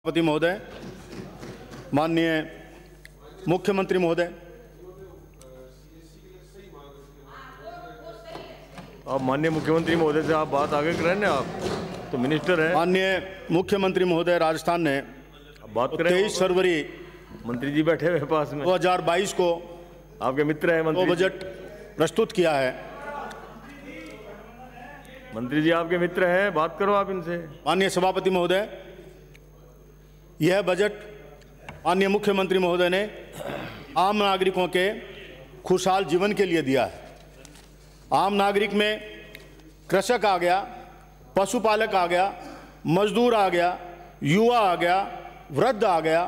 सभापति महोदय, माननीय मुख्यमंत्री महोदय, आप माननीय मुख्यमंत्री महोदय से आप बात आगे करें ना, आप तो मिनिस्टर हैं। माननीय मुख्यमंत्री महोदय, राजस्थान ने बात करें। 23 फरवरी मंत्री जी बैठे हुए पास में, 2022 को आपके मित्र हैं मंत्री। बजट प्रस्तुत किया है। मंत्री जी आपके मित्र हैं, बात करो आप इनसे। माननीय सभापति महोदय, यह बजट माननीय मुख्यमंत्री महोदय ने आम नागरिकों के खुशहाल जीवन के लिए दिया है। आम नागरिक में कृषक आ गया, पशुपालक आ गया, मजदूर आ गया, युवा आ गया, वृद्ध आ गया,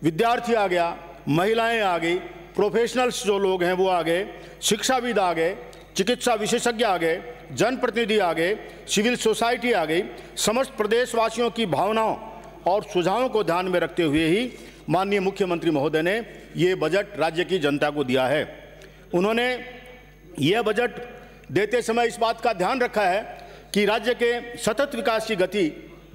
विद्यार्थी आ गया, महिलाएं आ गई, प्रोफेशनल्स जो लोग हैं वो आ गए, शिक्षाविद आ गए, चिकित्सा विशेषज्ञ आ गए, जनप्रतिनिधि आ गए, सिविल सोसाइटी आ गई। समस्त प्रदेशवासियों की भावनाओं और सुझावों को ध्यान में रखते हुए ही माननीय मुख्यमंत्री महोदय ने ये बजट राज्य की जनता को दिया है। उन्होंने यह बजट देते समय इस बात का ध्यान रखा है कि राज्य के सतत विकास की गति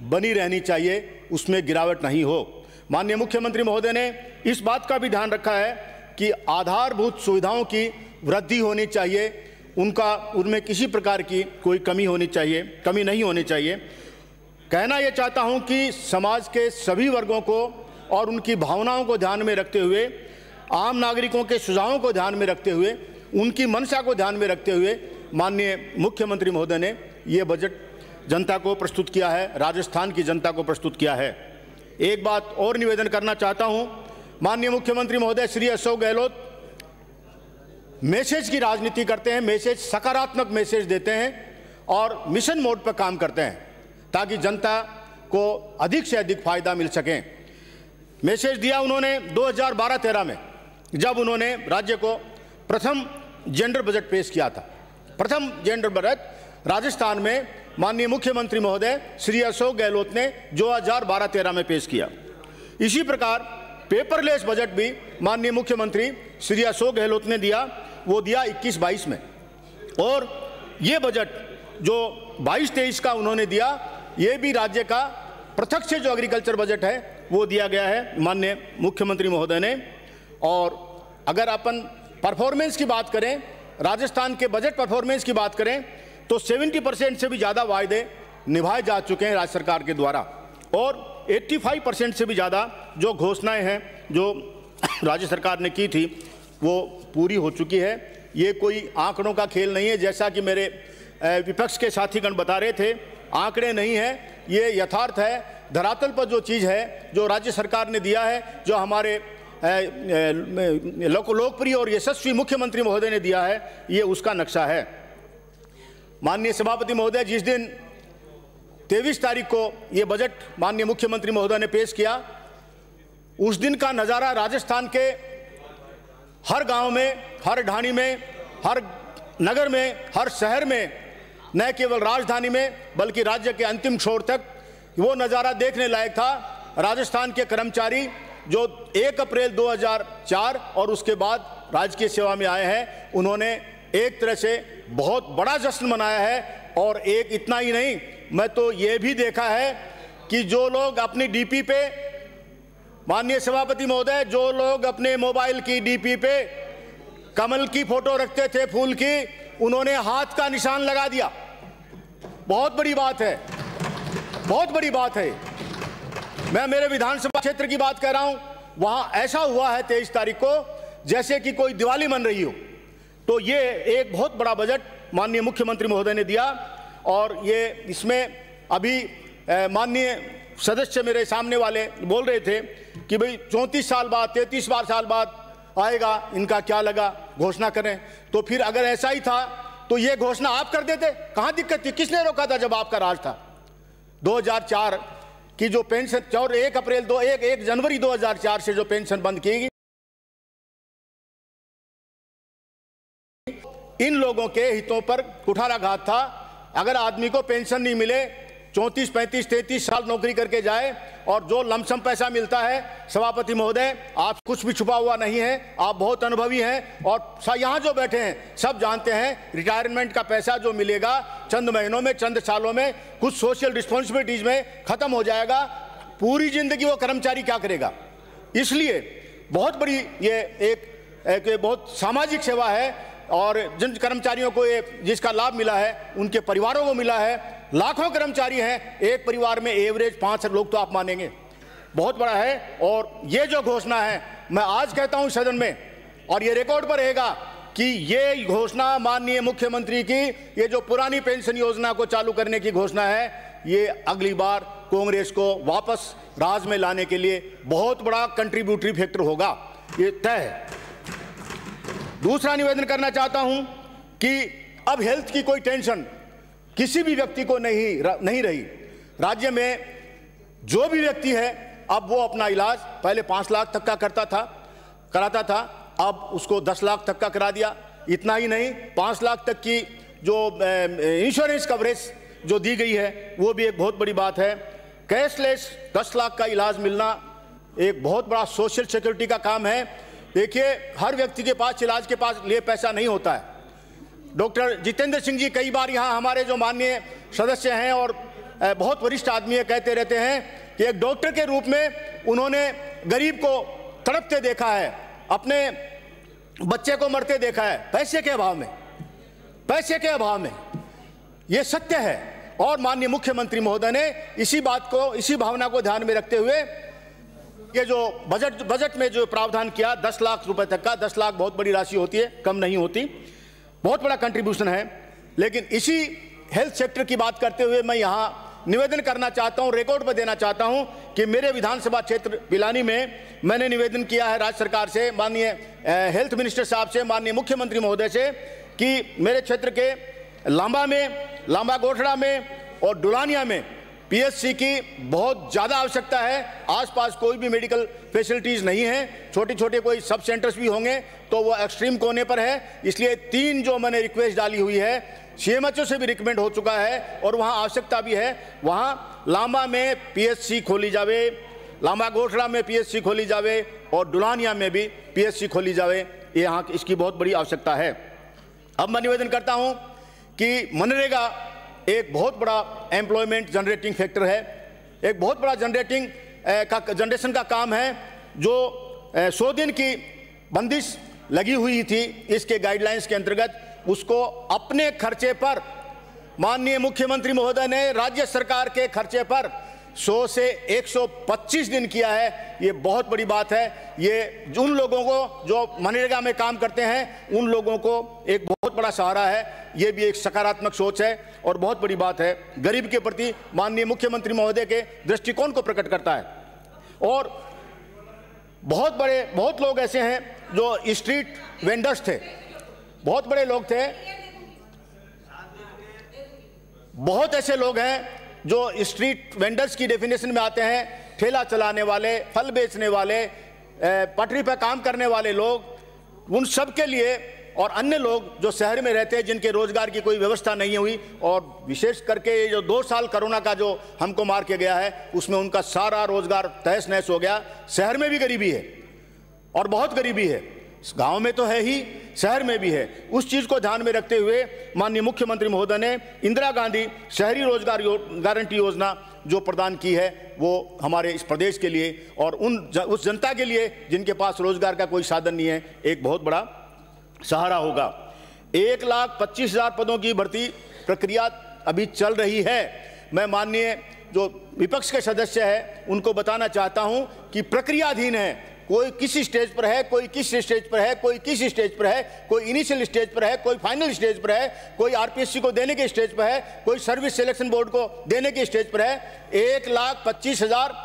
बनी रहनी चाहिए, उसमें गिरावट नहीं हो। माननीय मुख्यमंत्री महोदय ने इस बात का भी ध्यान रखा है कि आधारभूत सुविधाओं की वृद्धि होनी चाहिए, उनमें किसी प्रकार की कोई कमी नहीं होनी चाहिए। कहना यह चाहता हूं कि समाज के सभी वर्गों को और उनकी भावनाओं को ध्यान में रखते हुए, आम नागरिकों के सुझावों को ध्यान में रखते हुए, उनकी मंशा को ध्यान में रखते हुए माननीय मुख्यमंत्री महोदय ने ये बजट जनता को प्रस्तुत किया है, राजस्थान की जनता को प्रस्तुत किया है। एक बात और निवेदन करना चाहता हूं, माननीय मुख्यमंत्री महोदय श्री अशोक गहलोत मैसेज की राजनीति करते हैं, सकारात्मक मैसेज देते हैं और मिशन मोड पर काम करते हैं ताकि जनता को अधिक से अधिक फायदा मिल सके। मैसेज दिया उन्होंने 2012-13 में, जब उन्होंने राज्य को प्रथम जेंडर बजट पेश किया था। प्रथम जेंडर बजट राजस्थान में माननीय मुख्यमंत्री महोदय श्री अशोक गहलोत ने 2012-13 में पेश किया। इसी प्रकार पेपरलेस बजट भी माननीय मुख्यमंत्री श्री अशोक गहलोत ने दिया, वो दिया 21-22 में। और ये बजट जो 22-23 का उन्होंने दिया, ये भी राज्य का पृथक से जो एग्रीकल्चर बजट है वो दिया गया है माननीय मुख्यमंत्री महोदय ने। और अगर अपन परफॉर्मेंस की बात करें, राजस्थान के बजट परफॉर्मेंस की बात करें, तो 70% से भी ज़्यादा वायदे निभाए जा चुके हैं राज्य सरकार के द्वारा, और 85% से भी ज़्यादा जो घोषणाएं हैं जो राज्य सरकार ने की थी वो पूरी हो चुकी है। ये कोई आंकड़ों का खेल नहीं है, जैसा कि मेरे विपक्ष के साथीगण बता रहे थे, आंकड़े नहीं है, ये यथार्थ है। धरातल पर जो चीज़ है, जो राज्य सरकार ने दिया है, जो हमारे लोकप्रिय और यशस्वी मुख्यमंत्री महोदय ने दिया है, ये उसका नक्शा है। माननीय सभापति महोदय, जिस दिन 23 तारीख को ये बजट माननीय मुख्यमंत्री महोदय ने पेश किया, उस दिन का नज़ारा राजस्थान के हर गांव में, हर ढाणी में, हर नगर में, हर शहर में, न केवल राजधानी में बल्कि राज्य के अंतिम छोर तक वो नज़ारा देखने लायक था। राजस्थान के कर्मचारी जो 1 अप्रैल 2004 और उसके बाद राजकीय सेवा में आए हैं, उन्होंने एक तरह से बहुत बड़ा जश्न मनाया है। और एक इतना ही नहीं, मैं तो ये भी देखा है कि जो लोग अपनी डीपी पे, माननीय सभापति महोदय, जो लोग अपने मोबाइल की डीपी पे कमल की फोटो रखते थे, फूल की, उन्होंने हाथ का निशान लगा दिया। बहुत बड़ी बात है, बहुत बड़ी बात है। मैं मेरे विधानसभा क्षेत्र की बात कर रहा हूं, वहां ऐसा हुआ है 23 तारीख को जैसे कि कोई दिवाली मन रही हो। तो ये एक बहुत बड़ा बजट माननीय मुख्यमंत्री महोदय ने दिया। और ये इसमें अभी माननीय सदस्य मेरे सामने वाले बोल रहे थे कि भाई 34 साल बाद, 33 साल बाद आएगा, इनका क्या लगा, घोषणा करें। तो फिर अगर ऐसा ही था तो ये घोषणा आप कर देते, कहाँ दिक्कत थी? किसने रोका था जब आपका राज था? 2004 की जो पेंशन, और 1 जनवरी 2004 से जो पेंशन बंद की गई, इन लोगों के हितों पर कुठाराघात था। अगर आदमी को पेंशन नहीं मिले, 34, 35, 33 साल नौकरी करके जाए और जो लमसम पैसा मिलता है, सभापति महोदय, आप कुछ भी छुपा हुआ नहीं है, आप बहुत अनुभवी हैं और यहाँ जो बैठे हैं सब जानते हैं रिटायरमेंट का पैसा जो मिलेगा चंद महीनों में, चंद सालों में, कुछ सोशल रिस्पॉन्सिबिलिटीज में खत्म हो जाएगा। पूरी जिंदगी वो कर्मचारी क्या करेगा। इसलिए बहुत बड़ी ये एक बहुत सामाजिक सेवा है और जिन कर्मचारियों को ये जिसका लाभ मिला है उनके परिवारों को मिला है। लाखों कर्मचारी हैं, एक परिवार में एवरेज 5 लोग तो आप मानेंगे, बहुत बड़ा है। और ये जो घोषणा है, मैं आज कहता हूं सदन में और ये रिकॉर्ड पर रहेगा कि ये घोषणा माननीय मुख्यमंत्री की, ये जो पुरानी पेंशन योजना को चालू करने की घोषणा है, ये अगली बार कांग्रेस को वापस राज में लाने के लिए बहुत बड़ा कंट्रीब्यूटरी फैक्टर होगा, ये तय है। दूसरा निवेदन करना चाहता हूं कि अब हेल्थ की कोई टेंशन किसी भी व्यक्ति को नहीं रही। राज्य में जो भी व्यक्ति है अब वो अपना इलाज पहले 5 लाख तक का कराता था, अब उसको 10 लाख तक का करा दिया। इतना ही नहीं, 5 लाख तक की जो इंश्योरेंस कवरेज जो दी गई है वो भी एक बहुत बड़ी बात है। कैशलेस 10 लाख का इलाज मिलना एक बहुत बड़ा सोशल सिक्योरिटी का काम है। देखिए, हर व्यक्ति के पास इलाज के पास लिए पैसा नहीं होता है। डॉक्टर जितेंद्र सिंह जी कई बार यहाँ हमारे जो माननीय सदस्य हैं और बहुत वरिष्ठ आदमी है, कहते रहते हैं कि एक डॉक्टर के रूप में उन्होंने गरीब को तड़पते देखा है, अपने बच्चे को मरते देखा है, पैसे के अभाव में। ये सत्य है और माननीय मुख्यमंत्री महोदय ने इसी भावना को ध्यान में रखते हुए ये जो बजट में जो प्रावधान किया 10 लाख रुपए तक का, 10 लाख बहुत बड़ी राशि होती है, कम नहीं होती, बहुत बड़ा कंट्रीब्यूशन है। लेकिन इसी हेल्थ सेक्टर की बात करते हुए मैं यहाँ निवेदन करना चाहता हूँ, रिकॉर्ड पर देना चाहता हूँ कि मेरे विधानसभा क्षेत्र पिलानी में मैंने निवेदन किया है राज्य सरकार से, माननीय हेल्थ मिनिस्टर साहब से, माननीय मुख्यमंत्री महोदय से कि मेरे क्षेत्र के लांबा गोठड़ा में और डुलानिया में पीएचसी की बहुत ज़्यादा आवश्यकता है। आसपास कोई भी मेडिकल फैसिलिटीज़ नहीं है, छोटे कोई सब सेंटर्स भी होंगे तो वो एक्सट्रीम कोने पर है। इसलिए 3 जो मैंने रिक्वेस्ट डाली हुई है, सीएमएचओ से भी रिकमेंड हो चुका है और वहाँ आवश्यकता भी है, वहाँ लांबा में पीएचसी खोली जावे, लांबा गोठड़ा में पीएचसी खोली जावे और डुलानिया में भी पीएचसी खोली जावे, यहाँ इसकी बहुत बड़ी आवश्यकता है। अब मैं निवेदन करता हूँ कि मनरेगा एक बहुत बड़ा एम्प्लॉयमेंट जनरेटिंग फैक्टर है, एक बहुत बड़ा जनरेशन का काम है। जो 100 दिन की बंदिश लगी हुई थी इसके गाइडलाइंस के अंतर्गत, उसको अपने खर्चे पर माननीय मुख्यमंत्री महोदय ने राज्य सरकार के खर्चे पर 100 से 125 दिन किया है। ये बहुत बड़ी बात है। ये उन लोगों को जो मनरेगा में काम करते हैं उन लोगों को एक बहुत बड़ा सहारा है। ये भी एक सकारात्मक सोच है और बहुत बड़ी बात है, गरीब के प्रति माननीय मुख्यमंत्री महोदय के दृष्टिकोण को प्रकट करता है। और बहुत लोग ऐसे हैं जो स्ट्रीट वेंडर्स थे, बहुत बड़े लोग थे, बहुत ऐसे लोग हैं जो स्ट्रीट वेंडर्स की डेफिनेशन में आते हैं, ठेला चलाने वाले, फल बेचने वाले, पटरी पर काम करने वाले लोग, उन सब के लिए और अन्य लोग जो शहर में रहते हैं जिनके रोजगार की कोई व्यवस्था नहीं हुई, और विशेष करके ये जो 2 साल कोरोना का जो हमको मार के गया है उसमें उनका सारा रोजगार तहस नहस हो गया। शहर में भी गरीबी है और बहुत गरीबी है, गांव में तो है ही, शहर में भी है। उस चीज़ को ध्यान में रखते हुए माननीय मुख्यमंत्री महोदय ने इंदिरा गांधी शहरी रोजगार गारंटी योजना जो प्रदान की है वो हमारे इस प्रदेश के लिए और उस जनता के लिए जिनके पास रोजगार का कोई साधन नहीं है एक बहुत बड़ा सहारा होगा। 1,25,000 पदों की भर्ती प्रक्रिया अभी चल रही है। मैं माननीय जो विपक्ष के सदस्य हैं उनको बताना चाहता हूं कि प्रक्रियाधीन है, कोई किसी स्टेज पर है, कोई किस स्टेज पर है, कोई किस स्टेज पर है, कोई इनिशियल स्टेज पर है, कोई फाइनल स्टेज पर है, कोई आरपीएससी को देने के स्टेज पर है, कोई सर्विस सिलेक्शन बोर्ड को देने के स्टेज पर है। 1,25,000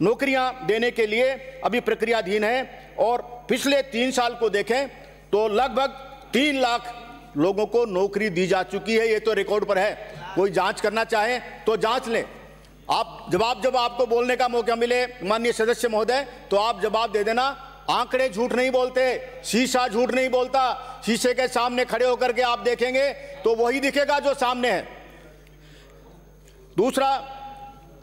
नौकरियां देने के लिए अभी प्रक्रियाधीन है और पिछले 3 साल को देखें तो लगभग 3 लाख लोगों को नौकरी दी जा चुकी है। ये तो रिकॉर्ड पर है, कोई जांच करना चाहे तो जांच लें। आप जब आपको बोलने का मौका मिले माननीय सदस्य महोदय तो आप जवाब दे देना। आंकड़े झूठ नहीं बोलते, शीशा झूठ नहीं बोलता। शीशे के सामने खड़े होकर के आप देखेंगे तो वही दिखेगा जो सामने है। दूसरा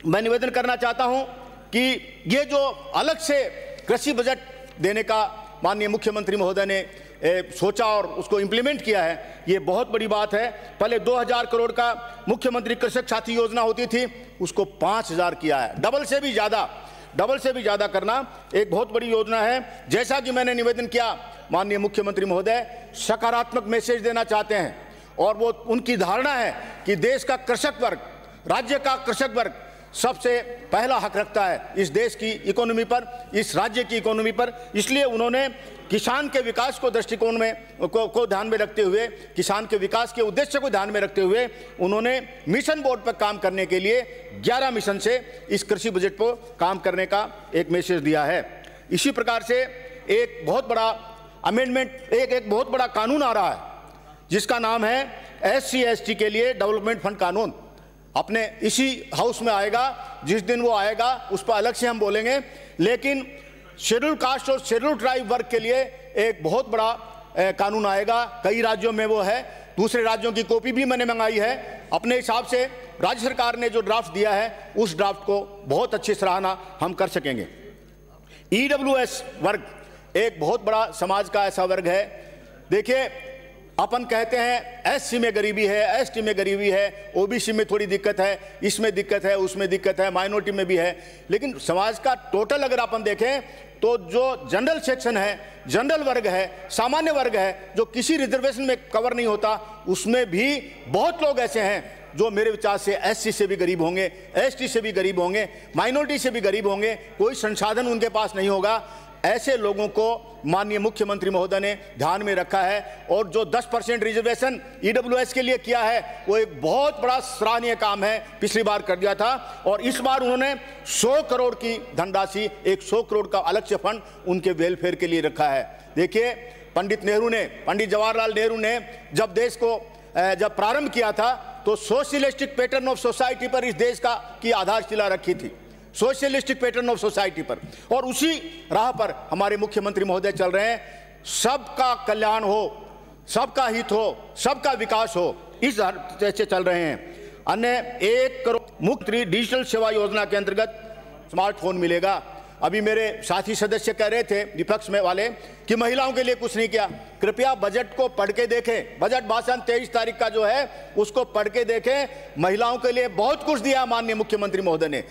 मैं निवेदन करना चाहता हूं कि ये जो अलग से कृषि बजट देने का माननीय मुख्यमंत्री महोदय ने सोचा और उसको इंप्लीमेंट किया है, ये बहुत बड़ी बात है। पहले 2,000 करोड़ का मुख्यमंत्री कृषक साथी योजना होती थी, उसको 5,000 किया है, डबल से भी ज़्यादा। डबल से भी ज़्यादा करना एक बहुत बड़ी योजना है। जैसा कि मैंने निवेदन किया, माननीय मुख्यमंत्री महोदय सकारात्मक मैसेज देना चाहते हैं और वो उनकी धारणा है कि देश का कृषक वर्ग, राज्य का कृषक वर्ग सबसे पहला हक रखता है इस देश की इकोनॉमी पर, इस राज्य की इकोनॉमी पर। इसलिए उन्होंने किसान के विकास को दृष्टिकोण में को ध्यान में रखते हुए, किसान के विकास के उद्देश्य को ध्यान में रखते हुए उन्होंने मिशन बोर्ड पर काम करने के लिए 11 मिशन से इस कृषि बजट पर काम करने का एक मैसेज दिया है। इसी प्रकार से एक बहुत बड़ा अमेंडमेंट, एक बहुत बड़ा कानून आ रहा है जिसका नाम है SC/ST के लिए डेवलपमेंट फंड कानून। अपने इसी हाउस में आएगा, जिस दिन वो आएगा उस पर अलग से हम बोलेंगे, लेकिन शेड्यूल कास्ट और शेड्यूल ट्राइब वर्ग के लिए एक बहुत बड़ा कानून आएगा। कई राज्यों में वो है, दूसरे राज्यों की कॉपी भी मैंने मंगाई है। अपने हिसाब से राज्य सरकार ने जो ड्राफ्ट दिया है उस ड्राफ्ट को बहुत अच्छी सराहना हम कर सकेंगे। EWS वर्ग एक बहुत बड़ा समाज का ऐसा वर्ग है। देखिए, अपन कहते हैं SC में गरीबी है, ST में गरीबी है, OBC में थोड़ी दिक्कत है, इसमें दिक्कत है, उसमें दिक्कत है, माइनॉरिटी में भी है, लेकिन समाज का टोटल अगर अपन देखें तो जो जनरल सेक्शन है, जनरल वर्ग है, सामान्य वर्ग है, जो किसी रिजर्वेशन में कवर नहीं होता, उसमें भी बहुत लोग ऐसे हैं जो मेरे विचार से SC से भी गरीब होंगे, ST से भी गरीब होंगे, माइनॉरिटी से भी गरीब होंगे, कोई संसाधन उनके पास नहीं होगा। ऐसे लोगों को माननीय मुख्यमंत्री महोदय ने ध्यान में रखा है और जो 10% रिजर्वेशन EWS के लिए किया है वो एक बहुत बड़ा सराहनीय काम है। पिछली बार कर दिया था और इस बार उन्होंने 100 करोड़ की धनराशि, एक 100 करोड़ का अलग से फंड उनके वेलफेयर के लिए रखा है। देखिए, पंडित जवाहरलाल नेहरू ने जब देश को जब प्रारंभ किया था तो सोशलिस्टिक पैटर्न ऑफ सोसाइटी पर इस देश की आधारशिला रखी थी, सोशलिस्टिक पैटर्न ऑफ सोसाइटी पर, और उसी राह पर हमारे मुख्यमंत्री महोदय चल रहे हैं। सबका कल्याण हो, सबका हित हो, सबका विकास हो, इस से चल रहे हैं। अन्य 1 करोड़ मुख्यमंत्री डिजिटल सेवा योजना के अंतर्गत स्मार्टफोन मिलेगा। अभी मेरे साथी सदस्य कह रहे थे विपक्ष में वाले कि महिलाओं के लिए कुछ नहीं किया। कृपया बजट को पढ़ के देखें, बजट भाषण 23 तारीख का जो है उसको पढ़ के देखें। महिलाओं के लिए बहुत कुछ दिया माननीय मुख्यमंत्री महोदय ने।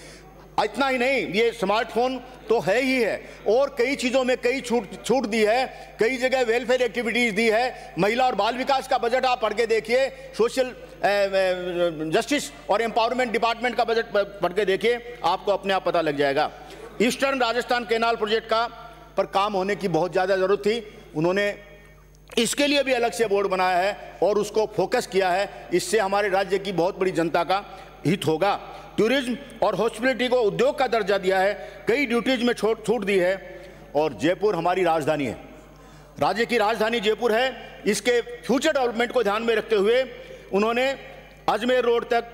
इतना ही नहीं, ये स्मार्टफोन तो है ही है और कई चीज़ों में कई छूट दी है, कई जगह वेलफेयर एक्टिविटीज़ दी है। महिला और बाल विकास का बजट आप पढ़ के देखिए, सोशल जस्टिस और एम्पावरमेंट डिपार्टमेंट का बजट पढ़ के देखिए, आपको अपने आप पता लग जाएगा। ईस्टर्न राजस्थान कैनाल प्रोजेक्ट पर काम होने की बहुत ज़्यादा ज़रूरत थी। उन्होंने इसके लिए भी अलग से बोर्ड बनाया है और उसको फोकस किया है। इससे हमारे राज्य की बहुत बड़ी जनता का हित होगा। टूरिज्म और हॉस्पिटलिटी को उद्योग का दर्जा दिया है, कई ड्यूटीज में छूट दी है। और जयपुर हमारी राजधानी है, राज्य की राजधानी जयपुर है। इसके फ्यूचर डेवलपमेंट को ध्यान में रखते हुए उन्होंने अजमेर रोड तक,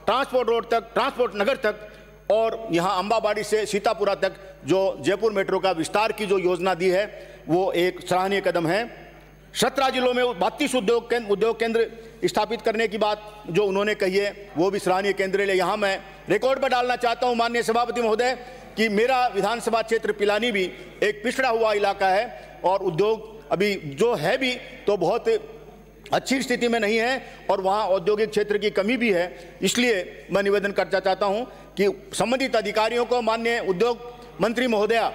ट्रांसपोर्ट नगर तक और यहाँ अम्बाबाड़ी से सीतापुरा तक जो जयपुर मेट्रो का विस्तार की जो योजना दी है वो एक सराहनीय कदम है। 17 जिलों में 32 उद्योग केंद्र स्थापित करने की बात जो उन्होंने कही है वो भी सराहनीय केंद्र है। यहाँ मैं रिकॉर्ड पर डालना चाहता हूँ माननीय सभापति महोदय कि मेरा विधानसभा क्षेत्र पिलानी भी एक पिछड़ा हुआ इलाका है और उद्योग अभी जो है भी तो बहुत अच्छी स्थिति में नहीं है और वहाँ औद्योगिक क्षेत्र की कमी भी है। इसलिए मैं निवेदन करना चाहता हूँ कि संबंधित अधिकारियों को माननीय उद्योग मंत्री महोदया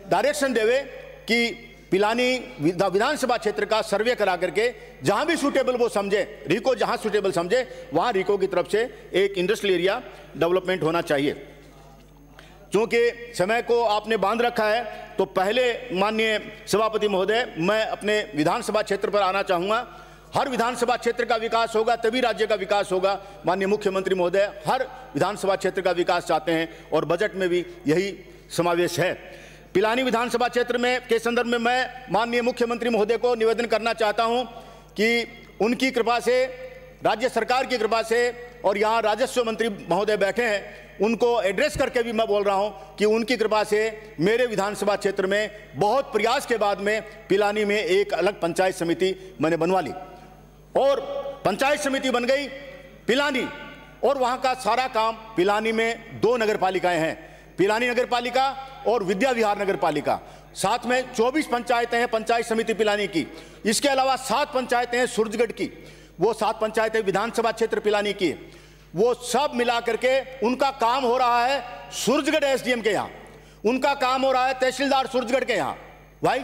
डायरेक्शन देवे कि पिलानी विधानसभा क्षेत्र का सर्वे करा करके जहां भी सूटेबल वो समझे, रिको जहां सूटेबल समझे वहां रिको की तरफ से एक इंडस्ट्रियल एरिया डेवलपमेंट होना चाहिए। क्योंकि समय को आपने बांध रखा है तो पहले माननीय सभापति महोदय मैं अपने विधानसभा क्षेत्र पर आना चाहूँगा। हर विधानसभा क्षेत्र का विकास होगा तभी राज्य का विकास होगा। माननीय मुख्यमंत्री महोदय हर विधानसभा क्षेत्र का विकास चाहते हैं और बजट में भी यही समावेश है। पिलानी विधानसभा क्षेत्र में के संदर्भ में मैं माननीय मुख्यमंत्री महोदय को निवेदन करना चाहता हूं कि उनकी कृपा से, राज्य सरकार की कृपा से, और यहाँ राजस्व मंत्री महोदय बैठे हैं उनको एड्रेस करके भी मैं बोल रहा हूं कि उनकी कृपा से मेरे विधानसभा क्षेत्र में बहुत प्रयास के बाद में पिलानी में एक अलग पंचायत समिति मैंने बनवा ली और पंचायत समिति बन गई पिलानी और वहाँ का सारा काम। पिलानी में 2 नगर पालिकाएँ हैं, पिलानी नगर पालिका और विद्या विहार नगर पालिका, साथ में 24 पंचायतें हैं पंचायत समिति पिलानी की। इसके अलावा 7 पंचायतें हैं सूरजगढ़ की, वो 7 पंचायतें विधानसभा क्षेत्र पिलानी की। वो सब मिला करके उनका काम हो रहा है सूरजगढ़ SDM के यहाँ उनका काम हो रहा है तहसीलदार सूरजगढ़ के यहाँ। भाई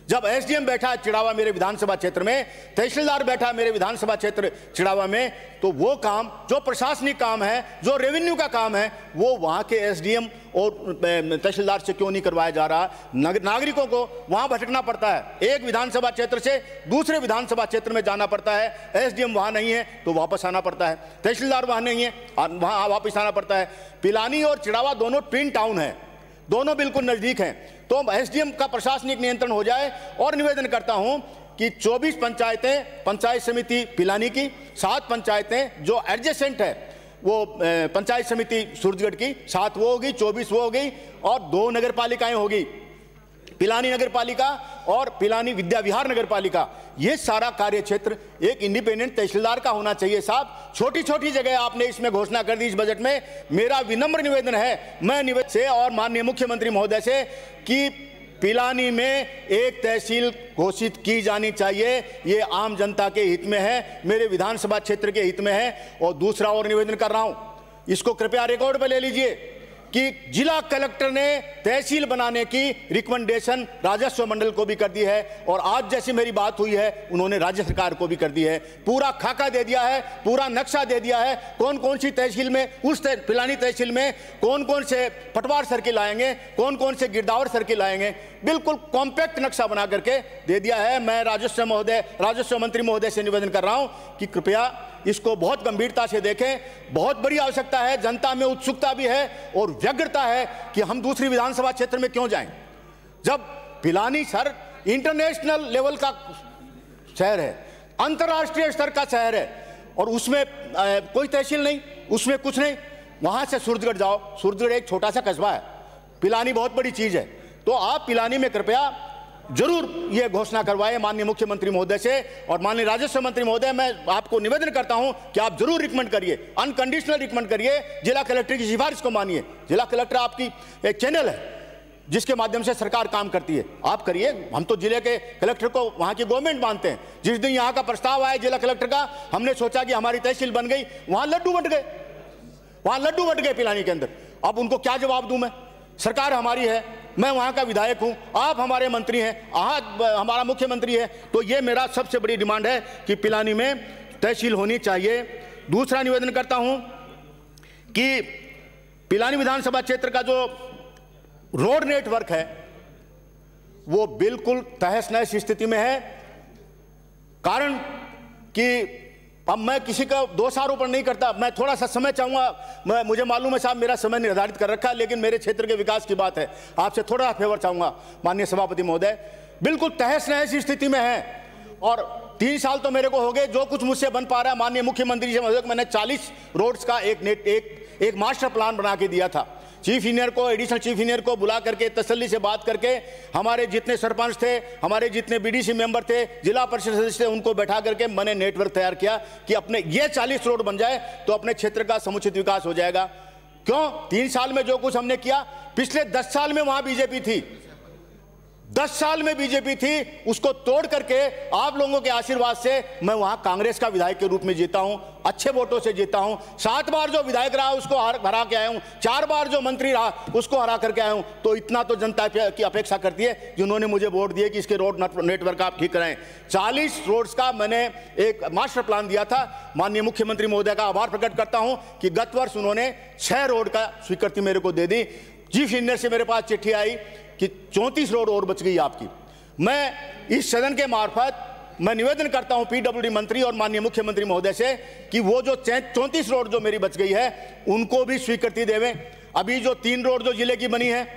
जब एसडीएम बैठा है चिड़ावा मेरे विधानसभा क्षेत्र में, तहसीलदार बैठा है मेरे विधानसभा क्षेत्र चिड़ावा में, तो वो काम जो प्रशासनिक काम है, जो रेवेन्यू का काम है, वो वहाँ के एसडीएम और तहसीलदार से क्यों नहीं करवाया जा रहा? नागरिकों को वहाँ भटकना पड़ता है, एक विधानसभा क्षेत्र से दूसरे विधानसभा क्षेत्र में जाना पड़ता है। एसडीएम वहाँ नहीं है तो वापस आना पड़ता है, तहसीलदार वहाँ नहीं है वहाँ वापस आना पड़ता है। पिलानी और चिड़ावा दोनों ट्विन टाउन है, दोनों बिल्कुल नज़दीक हैं। तो एसडीएम का प्रशासनिक नियंत्रण हो जाए। और निवेदन करता हूं कि 24 पंचायतें, पंचायत समिति पिलानी की, 7 पंचायतें जो एडजेसेंट है वो पंचायत समिति सूरजगढ़ की, 7 वो होगी, 24 वो होगी, और 2 नगर पालिकाएं होगी, पिलानी नगर पालिका और पिलानी विद्या विहार नगर पालिका। ये सारा कार्य क्षेत्र एक इंडिपेंडेंट तहसीलदार का होना चाहिए साहब। छोटी छोटी जगह आपने इसमें घोषणा कर दी इस बजट में। मेरा विनम्र निवेदन है, मैं निवेदन से और माननीय मुख्यमंत्री महोदय से, कि पिलानी में एक तहसील घोषित की जानी चाहिए। ये आम जनता के हित में है, मेरे विधानसभा क्षेत्र के हित में है। और दूसरा और निवेदन कर रहा हूं, इसको कृपया रिकॉर्ड पर ले लीजिए कि जिला कलेक्टर ने तहसील बनाने की रिकमेंडेशन राजस्व मंडल को भी कर दी है, और आज जैसी मेरी बात हुई है उन्होंने राज्य सरकार को भी कर दी है। पूरा खाका दे दिया है, पूरा नक्शा दे दिया है, कौन कौन सी तहसील में, उस पिलानी तहसील में कौन कौन से पटवार सर्किल आएंगे, कौन कौन से गिरदावर सर्किल आएंगे, बिल्कुल कॉम्पैक्ट नक्शा बना करके दे दिया है। मैं राजस्व मंत्री महोदय से निवेदन कर रहा हूं कि कृपया इसको बहुत गंभीरता से देखें। बहुत बड़ी आवश्यकता है, जनता में उत्सुकता भी है और व्यग्रता है कि हम दूसरी विधानसभा क्षेत्र में क्यों जाएं, जब पिलानी सर इंटरनेशनल लेवल का शहर है, अंतर्राष्ट्रीय स्तर का शहर है, और उसमें कोई तहसील नहीं, उसमें कुछ नहीं। वहां से सूरजगढ़ जाओ, सूरजगढ़ एक छोटा सा कस्बा है, पिलानी बहुत बड़ी चीज है। तो आप पिलानी में कृपया जरूर ये घोषणा करवाए माननीय मुख्यमंत्री महोदय से। और माननीय राजस्व मंत्री महोदय, मैं आपको निवेदन करता हूं कि आप जरूर रिकमेंड करिए, अनकंडीशनल रिकमेंड करिए, जिला कलेक्टर की सिफारिश को मानिए। जिला कलेक्टर आपकी एक चैनल है जिसके माध्यम से सरकार काम करती है, आप करिए। हम तो जिले के कलेक्टर को वहां की गवर्नमेंट मानते हैं। जिस दिन यहाँ का प्रस्ताव आया जिला कलेक्टर का, हमने सोचा कि हमारी तहसील बन गई, वहां लड्डू बट गए, वहां लड्डू बट गए पिलानी के अंदर। अब उनको क्या जवाब दूं मैं? सरकार हमारी है, मैं वहां का विधायक हूं, आप हमारे मंत्री हैं, आप हमारा मुख्यमंत्री है। तो ये मेरा सबसे बड़ी डिमांड है कि पिलानी में तहसील होनी चाहिए। दूसरा निवेदन करता हूं कि पिलानी विधानसभा क्षेत्र का जो रोड नेटवर्क है वो बिल्कुल तहस नहस स्थिति में है। कारण कि अब मैं किसी का दोषारोपण नहीं करता, मैं थोड़ा सा समय चाहूंगा। मुझे मालूम है साहब मेरा समय निर्धारित कर रखा है, लेकिन मेरे क्षेत्र के विकास की बात है, आपसे थोड़ा फेवर चाहूंगा माननीय सभापति महोदय। बिल्कुल तहस नहस स्थिति में है, और 3 साल तो मेरे को हो गए, जो कुछ मुझसे बन पा रहा है माननीय मुख्यमंत्री जी महोदय, मैंने 40 रोड्स का एक मास्टर प्लान बना के दिया था। चीफ इंजीनियर को, एडिशनल चीफ इंजीनियर को बुला करके तसल्ली से बात करके, हमारे जितने सरपंच थे, हमारे जितने बीडीसी मेंबर थे, जिला परिषद सदस्य थे, उनको बैठा करके मैंने नेटवर्क तैयार किया कि अपने ये 40 रोड बन जाए तो अपने क्षेत्र का समुचित विकास हो जाएगा। क्यों? 3 साल में जो कुछ हमने किया, पिछले 10 साल में वहां बीजेपी थी, 10 साल में बीजेपी थी, उसको तोड़ करके आप लोगों के आशीर्वाद से मैं वहां कांग्रेस का विधायक के रूप में जीता हूं, अच्छे वोटों से जीता हूं। 7 बार जो विधायक रहा उसको हरा के आया हूं, 4 बार जो मंत्री रहा उसको हरा करके आया हूं। तो इतना तो जनता की अपेक्षा करती है, जिन्होंने मुझे वोट दिए, कि इसके रोड नेटवर्क आप ठीक कराएं। 40 रोड्स का मैंने एक मास्टर प्लान दिया था। माननीय मुख्यमंत्री महोदय का आभार प्रकट करता हूं कि गत वर्ष उन्होंने 6 रोड का स्वीकृति मेरे को दे दी। चीफ इंजीनियर से मेरे पास चिट्ठी आई कि 34 रोड और बच गई आपकी। मैं इस सदन के मार्फत मैं निवेदन करता हूं पीडब्ल्यूडी मंत्री और माननीय मुख्यमंत्री महोदय से कि वो जो 34 रोड जो मेरी बच गई है उनको भी स्वीकृति देवें। अभी जो 3 रोड जो जिले की बनी है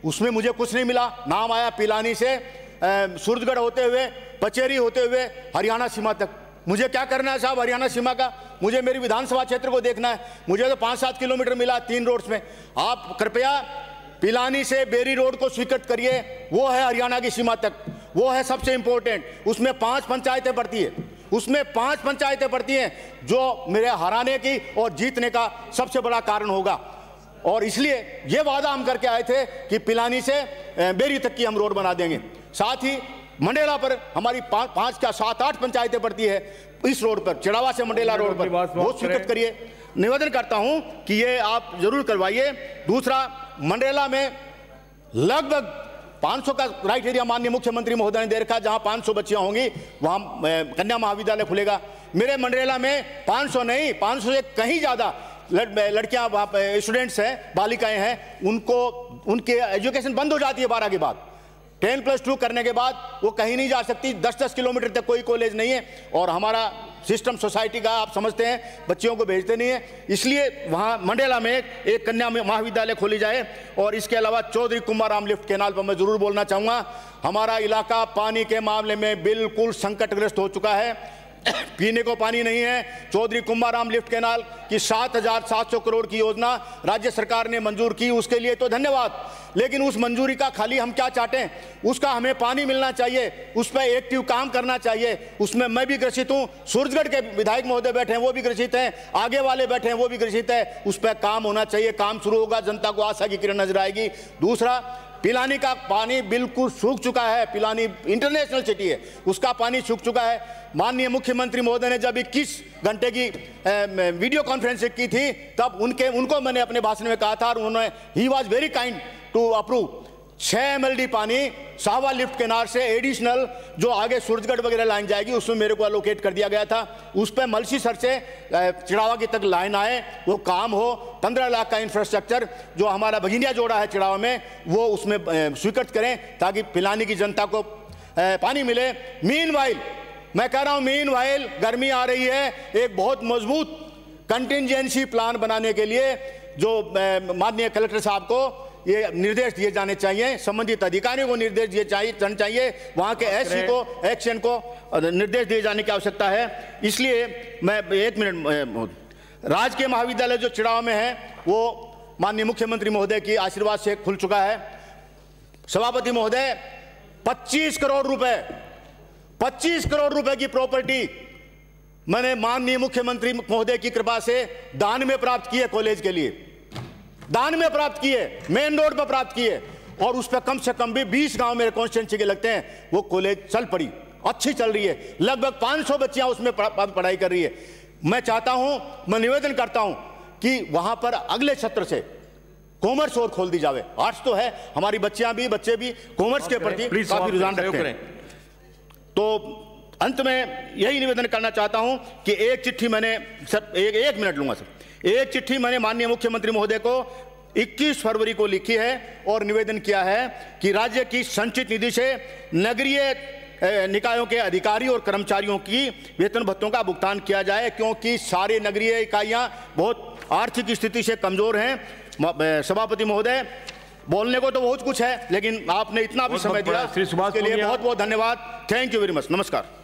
उसमें मुझे कुछ नहीं मिला। नाम आया पिलानी से सूरजगढ़ होते हुए, पचेरी होते हुए हरियाणा सीमा तक। मुझे क्या करना है साहब हरियाणा सीमा का? मुझे मेरी विधानसभा क्षेत्र को देखना है। मुझे तो 5-7 किलोमीटर मिला 3 रोड्स में। आप कृपया पिलानी से बेरी रोड को स्वीकृत करिए, वो है हरियाणा की सीमा तक, वो है सबसे इंपॉर्टेंट। उसमें 5 पंचायतें पड़ती है, उसमें 5 पंचायतें पड़ती हैं, जो मेरे हराने की और जीतने का सबसे बड़ा कारण होगा। और इसलिए ये वादा हम करके आए थे कि पिलानी से बेरी तक की हम रोड बना देंगे। साथ ही मंडेला पर हमारी 5 क्या 7-8 पंचायतें पड़ती है इस रोड पर, चिड़ावा से मंडेला रोड पर, वो स्वीकृत करिए। निवेदन करता हूं कि ये आप जरूर करवाइए। दूसरा मंडरेला में लगभग 500 का राइट माननीय मुख्यमंत्री महोदय ने दे रखा, जहां 500 बच्चियां होंगी वहां कन्या महाविद्यालय खुलेगा। मेरे मंडरेला में 500 नहीं, 500 से कहीं ज्यादा लड़कियां वहां पे स्टूडेंट्स हैं, बालिकाएं हैं, उनके एजुकेशन बंद हो जाती है 12 के बाद। 10+2 करने के बाद वो कहीं नहीं जा सकती, 10-10 किलोमीटर तक कोई कॉलेज नहीं है। और हमारा सिस्टम सोसाइटी का आप समझते हैं, बच्चियों को भेजते नहीं है, इसलिए वहाँ मंडरेला में एक कन्या महाविद्यालय खोली जाए। और इसके अलावा चौधरी कुंभाराम लिफ्ट कैनाल पर मैं जरूर बोलना चाहूँगा, हमारा इलाका पानी के मामले में बिल्कुल संकटग्रस्त हो चुका है, पीने को पानी नहीं है। चौधरी कुंभाराम लिफ्ट कैनाल की 7,700 करोड़ की योजना राज्य सरकार ने मंजूर की, उसके लिए तो धन्यवाद, लेकिन उस मंजूरी का खाली हम क्या चाहते, उसका हमें पानी मिलना चाहिए, उस पर एक्टिव काम करना चाहिए। उसमें मैं भी ग्रसित हूँ, सूरजगढ़ के विधायक महोदय बैठे हैं वो भी ग्रसित हैं, आगे वाले बैठे हैं वो भी ग्रसित है। उस पर काम होना चाहिए, काम शुरू होगा, जनता को आशा की किरण नजर आएगी। दूसरा, पिलानी का पानी बिल्कुल सूख चुका है, पिलानी इंटरनेशनल सिटी है, उसका पानी सूख चुका है। माननीय मुख्यमंत्री महोदय ने जब 21 घंटे की वीडियो कॉन्फ्रेंसिंग की थी, तब उनको मैंने अपने भाषण में कहा था, और उन्होंने he was very kind to approve 6 MLD पानी साहवा लिफ्ट किनार से एडिशनल जो आगे सूरजगढ़ वगैरह लाइन जाएगी उसमें मेरे को एलोकेट कर दिया गया था। उस पर मलसीसर से चिड़ावा की तक लाइन आए, वो काम हो। 15 लाख का इंफ्रास्ट्रक्चर जो हमारा भगिनिया जोड़ा है चिड़ावा में, वो उसमें स्वीकृत करें ताकि पिलानी की जनता को पानी मिले। मीनवाइल मैं कह रहा हूं, मीनवाइल गर्मी आ रही है, एक बहुत मजबूत कंटिंजेंसी प्लान बनाने के लिए जो माननीय कलेक्टर साहब को ये निर्देश दिए जाने चाहिए, संबंधित अधिकारियों को निर्देश दिए जाने चाहिए, वहाँ के एससी को, एक्शन को निर्देश दिए जाने की आवश्यकता है। इसलिए मैं 1 मिनट, राजकीय महाविद्यालय जो चिड़ाव में है वो माननीय मुख्यमंत्री महोदय की आशीर्वाद से खुल चुका है। सभापति महोदय 25 करोड़ रुपए की प्रॉपर्टी मैंने माननीय मुख्यमंत्री महोदय की कृपा से दान में प्राप्त की है, कॉलेज के लिए दान में प्राप्त किए, मेन रोड पर प्राप्त किए, और उस पर कम से कम भी 20 गांव मेरे कॉन्स्टिट्यूंसी के लगते हैं, वो कॉलेज चल पड़ी, अच्छी चल रही है, लगभग 500 बच्चियां उसमें पढ़ाई कर रही है। मैं चाहता हूं, मैं निवेदन करता हूं कि वहां पर अगले सत्र से कॉमर्स और खोल दी जाए। आर्ट्स तो है, हमारी बच्चियां भी, बच्चे भी कॉमर्स के प्रति काफी रुझान रखते हैं। तो अंत में यही निवेदन करना चाहता हूं कि एक चिट्ठी मैंने सर, एक मिनट लूंगा सर, एक चिट्ठी मैंने माननीय मुख्यमंत्री महोदय को 21 फरवरी को लिखी है और निवेदन किया है कि राज्य की संचित निधि से नगरीय निकायों के अधिकारी और कर्मचारियों की वेतन भत्तों का भुगतान किया जाए, क्योंकि सारे नगरीय इकाइयां बहुत आर्थिक स्थिति से कमजोर हैं। सभापति महोदय, बोलने को तो बहुत कुछ है, लेकिन आपने इतना भी समय दिया, इसके लिए बहुत बहुत धन्यवाद। Thank you very much. नमस्कार।